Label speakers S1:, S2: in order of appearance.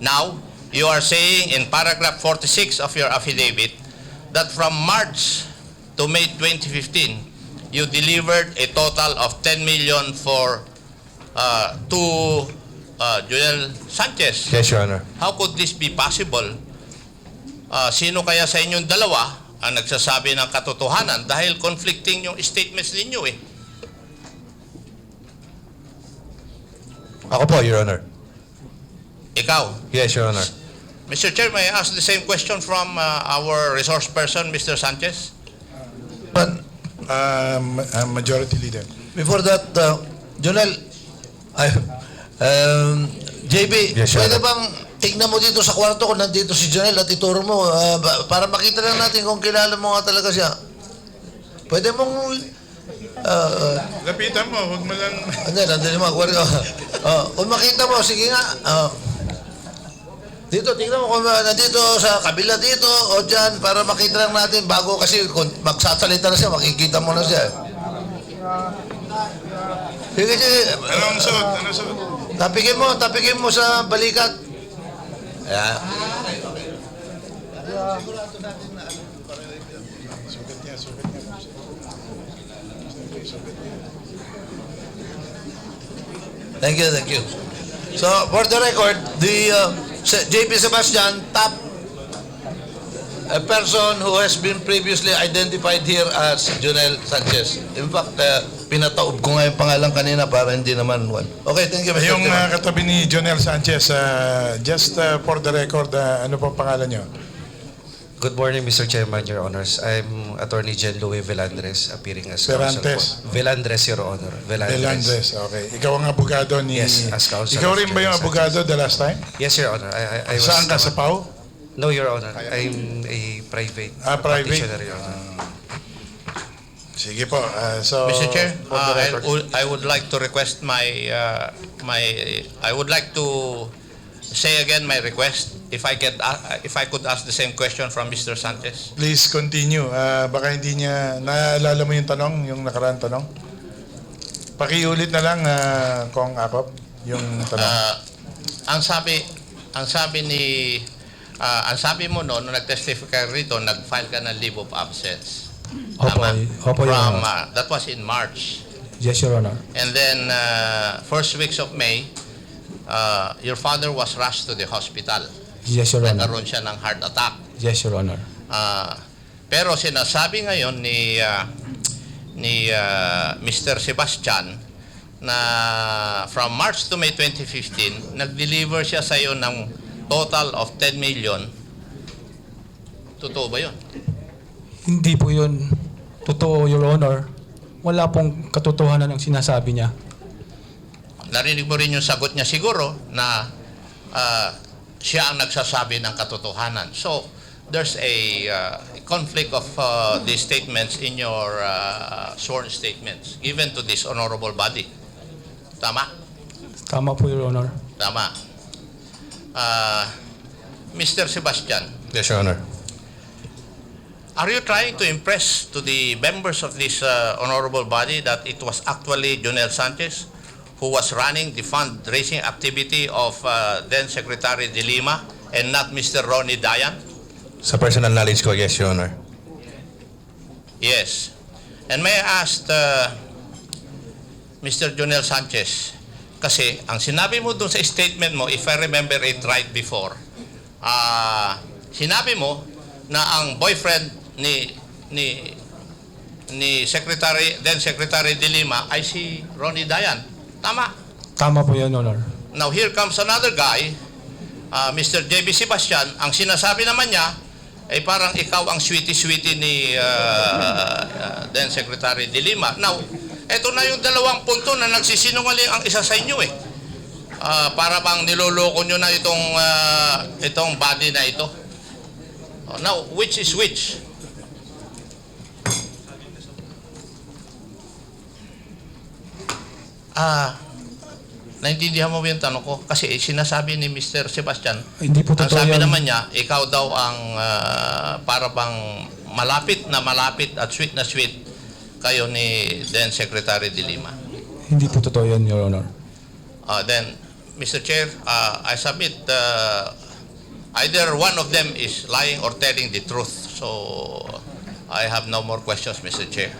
S1: Now, you are saying in paragraph 46 of your affidavit that from March to May 2015, you delivered a total of 10 million to Joel Sanchez.
S2: Yes, Your Honor.
S1: How could this be possible? Sino kaya sa inyong dalawa ang nagsasabi ng katotohanan dahil conflicting yung statements ninyo eh?
S2: Ako po, Your Honor.
S1: Ikaw.
S2: Yes, Your Honor.
S1: Mr. Chair, may I ask the same question from our resource person, Mr. Sanchez?
S3: But, Majority Leader.
S4: Before that, Jonel, JB,
S2: Yes, Your
S4: pwede
S2: Honor.
S4: bang tignan mo dito sa kwarto kung nandito si Jonel at ituro mo para makita lang natin kung kilala mo nga talaga siya. Pwede mong
S3: Lapitan mo, huwag mo lang...
S4: nandun yung mga kwarto. Kung makita mo, sige nga. Dito, tingnan mo kung nandito sa kabila dito o dyan para makita lang natin bago kasi kung magsasalita na siya, makikita mo na siya. Sige, sige.
S3: Anong suot? Anong suot?
S4: Tapikin mo sa balikat. Yeah. Thank you. So, for the record, the JP Sebastian top a person who has been previously identified here as Jonel Sanchez. In fact, pinataob ko nga yung pangalan kanina para hindi naman one. Okay, thank you, Mr.
S3: Yung
S4: Chairman.
S3: katabi ni Jonel Sanchez, just for the record, ano pong pangalan nyo?
S5: Good morning, Mr. Chairman, Your Honors. I'm Attorney Jen Louis Velandres, appearing as counsel
S3: Verantes.
S5: for... Velandres, Your Honor.
S3: Velandres, okay. Ikaw ang abogado ni...
S5: Yes, as counsel
S3: Ikaw
S5: of
S3: rin ba yung
S5: Jonel
S3: abogado the last time?
S5: Yes, Your Honor. I was...
S3: Saan ka, sa PAO?
S5: No, Your Honor. I'm a private
S3: Private?
S5: practitioner, Your Honor.
S3: Sige po. So,
S1: Mr. Chair,
S3: for the record.
S1: I would like to request I would like to say again my request if I could ask the same question from Mr. Sanchez.
S3: Please continue. Baka hindi niya... Naalala mo yung tanong, yung nakaraan tanong? Pakiulit na lang, Kong Akop, yung tanong.
S1: Ang sabi mo no, nung nag-testify ka rito, nag-file ka ng leave of absence. Tama?
S6: Opo, Your
S1: From,
S6: Honor.
S1: that was in March.
S6: Yes, Your Honor.
S1: And then, first weeks of May, your father was rushed to the hospital.
S6: Yes, Your Honor.
S1: Nagkaroon siya ng heart attack.
S6: Yes, Your Honor.
S1: Pero sinasabi ngayon ni Mr. Sebastian na from March to May 2015, nag-deliver siya sa iyo ng total of 10 million. Totoo ba yun?
S6: Hindi po yun totoo, Your Honor. Wala pong katotohanan ang sinasabi niya.
S1: Narinig mo rin yung sagot niya siguro na siya ang nagsasabi ng katotohanan. So, there's a conflict of these statements in your sworn statements given to this honorable body. Tama?
S6: Tama po, Your Honor.
S1: Tama. Mr. Sebastian,
S2: Yes, Your Honor.
S1: are you trying to impress to the members of this honorable body that it was actually Jonel Sanchez who was running the fundraising activity of then Secretary De Lima and not Mr. Ronnie Dayan?
S2: Sa personal knowledge ko, yes, Your Honor.
S1: Yes. And may I ask Mr. Jonel Sanchez, kasi ang sinabi mo doon sa statement mo, if I remember it right before, sinabi mo na ang boyfriend ni then Secretary De Lima ay si Ronnie Dayan. Tama?
S6: Tama po yan, Your Honor.
S1: Now here comes another guy, Mr. JB Sebastian. Ang sinasabi naman niya ay parang ikaw ang sweetie-sweetie ni then Secretary De Lima. Now, eto na yung dalawang punto na nagsisinungaling ang isa sa inyo eh. Para bang niloloko nyo na itong body na ito. Now, which is which? Naintindihan mo ba yung tanong ko? Kasi sinasabi ni Mr. Sebastian,
S6: Hindi po
S1: ang
S6: totoo
S1: sabi
S6: yan.
S1: naman niya, ikaw daw ang para bang malapit at sweet na sweet kayo ni then Secretary De Lima.
S6: Hindi po totoo yan, Your Honor.
S1: Then, Mr. Chair, I submit either one of them is lying or telling the truth. So I have no more questions, Mr. Chair.